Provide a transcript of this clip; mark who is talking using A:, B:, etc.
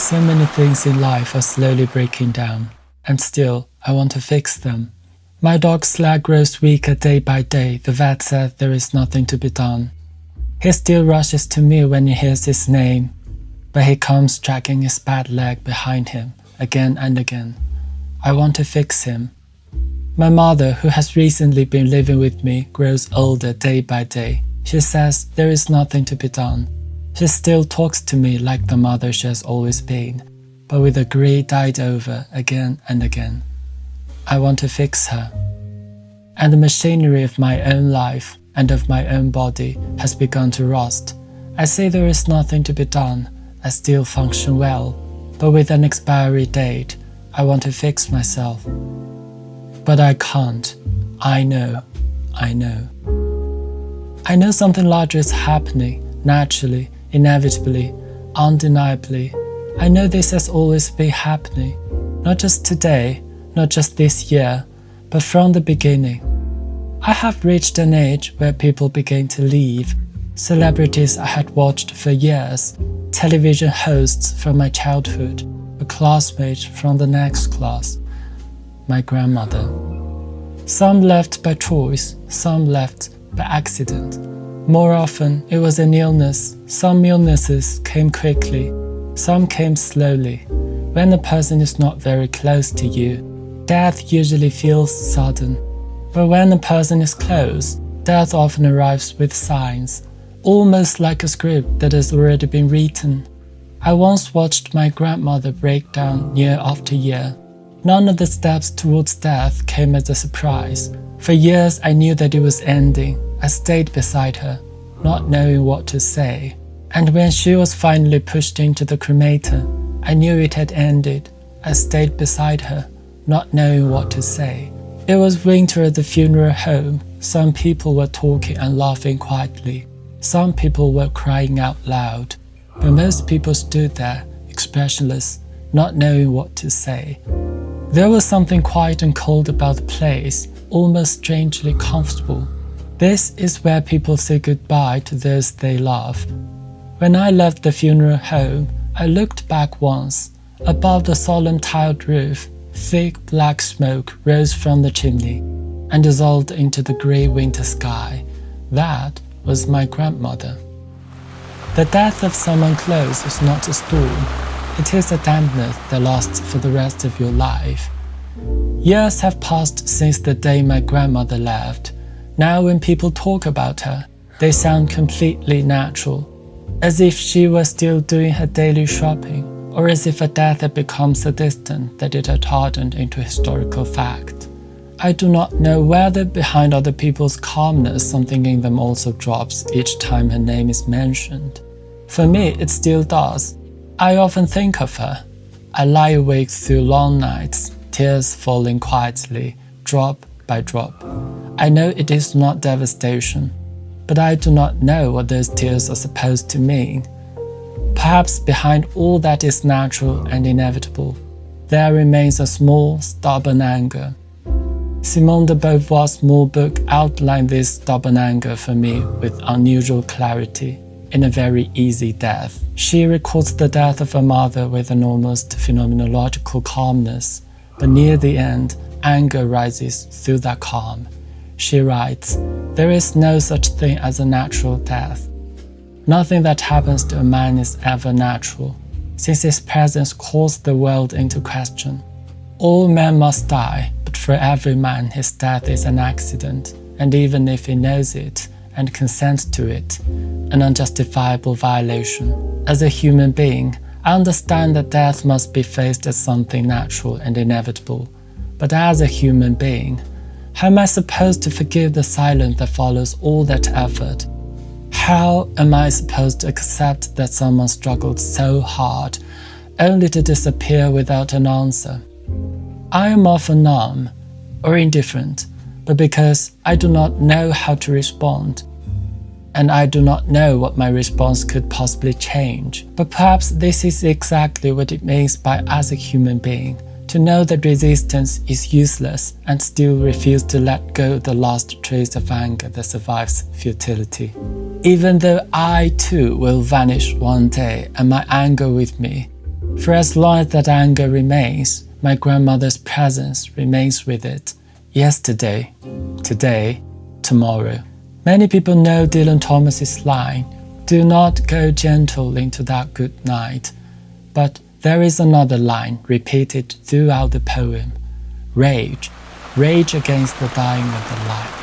A: So many things in life are slowly breaking down, and still I want to fix them. My dog's leg grows weaker day by day. The vet said there is nothing to be done. He still rushes to me when he hears his name, but he comes dragging his bad leg behind him again and again. I want to fix him. My mother, who has recently been living with me, grows older day by day. She says there is nothing to be done. She still talks to me like the mother she has always been, but with a grey dyed over again and again. I want to fix her. And the machinery of my own life and of my own body has begun to rust. I say there is nothing to be done. I still function well, but with an expiry date. I want to fix myself. But I can't. I know. I know something larger is happening, naturally, inevitably, undeniably. I know this has always been happening, not just today, not just this year, but from the beginning. I have reached an age where people begin to leave, celebrities I had watched for years, television hosts from my childhood, a classmate from the next class, my grandmother. Some left by choice, some left by accident. More often, it was an illness. Some illnesses came quickly, some came slowly. When a person is not very close to you, death usually feels sudden. But when a person is close, death often arrives with signs, almost like a script that has already been written. I once watched my grandmother break down year after year. None of the steps towards death came as a surprise. For years I knew that it was ending. I stayed beside her, not knowing what to say. And when she was finally pushed into the cremator, I knew it had ended. I stayed beside her, not knowing what to say. It was winter at the funeral home. Some people were talking and laughing quietly. Some people were crying out loud. But most people stood there, expressionless, not knowing what to say. There was something quiet and cold about the place, almost strangely comfortable. This is where people say goodbye to those they love. When I left the funeral home, I looked back once. Above the solemn tiled roof, thick black smoke rose from the chimney and dissolved into the grey winter sky. That was my grandmother. The death of someone close is not a storm. It is a dampness that lasts for the rest of your life. Years have passed since the day my grandmother left. Now when people talk about her, they sound completely natural, as if she was still doing her daily shopping, or as if her death had become so distant that it had hardened into historical fact. I do not know whether behind other people's calmness something in them also drops each time her name is mentioned. For me, it still does. I often think of her. I lie awake through long nights, tears falling quietly, drop by drop. I know it is not devastation, but I do not know what those tears are supposed to mean. Perhaps behind all that is natural and inevitable, there remains a small, stubborn anger. Simone de Beauvoir's small book outlined this stubborn anger for me with unusual clarity. In a very easy death. She records the death of her mother with an almost phenomenological calmness, but near the end, anger rises through that calm. She writes, "There is no such thing as a natural death. Nothing that happens to a man is ever natural, since his presence calls the world into question. All men must die, but for every man his death is an accident, and even if he knows it, and consents to it, an unjustifiable violation. As a human being, I understand that death must be faced as something natural and inevitable. But as a human being, how am I supposed to forgive the silence that follows all that effort? How am I supposed to accept that someone struggled so hard, only to disappear without an answer? I am often numb or indifferent, but because I do not know how to respond, and I do not know what my response could possibly change. But perhaps this is exactly what it means by as a human being, to know that resistance is useless and still refuse to let go of the last trace of anger that survives futility. Even though I too will vanish one day and my anger with me, For as long as that anger remains, my grandmother's presence remains with it. Yesterday, today, tomorrow. Many people know Dylan Thomas's line, "Do not go gentle into that good night." But there is another line repeated throughout the poem. Rage, rage against the dying of the light.